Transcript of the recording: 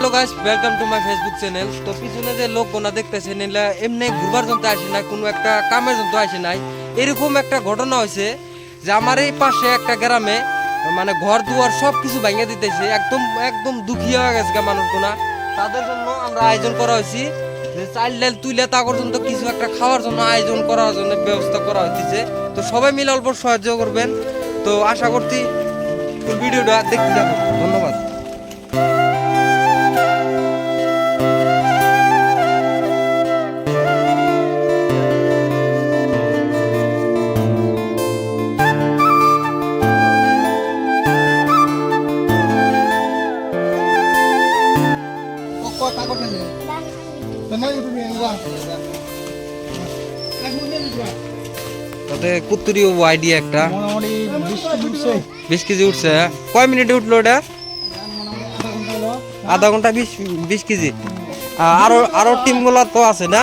Hello guys, welcome to my Facebook channel. তো পিছনে যে লোকগুলা দেখতেছেন এগুলা এমনি ঘুরবার জন্য আসে না, কোনো একটা কামের জন্য আসে নাই। এরকম একটা ঘটনা হয়েছে যে আমার এই পাশে একটা গ্রামে মানে ঘর দুয়ার সব কিছু ভেঙে দিতেছে, একদম একদম দুঃখী হয়ে গেছে মানুষগুলা। তাদের জন্য আমরা আয়োজন করা হয়েছি যে চাল ডাল তুলে তা পর্যন্ত কিছু একটা খাওয়ার জন্য আয়োজন করার জন্য ব্যবস্থা করা হইতেছে। তো সবাই মিলে অল্প সাহায্য করবেন। তো আশা করছি ফুল ভিডিওটা দেখতে যাবো। ধন্যবাদ। তাতে কুত্তুরি আইডিয়া একটা মোটামুটি 20 কেজি উঠছে। কয় মিনিটে উঠলো এটা? আধা ঘন্টা 20 কেজি। আরো টিম গুলা তো আছে না?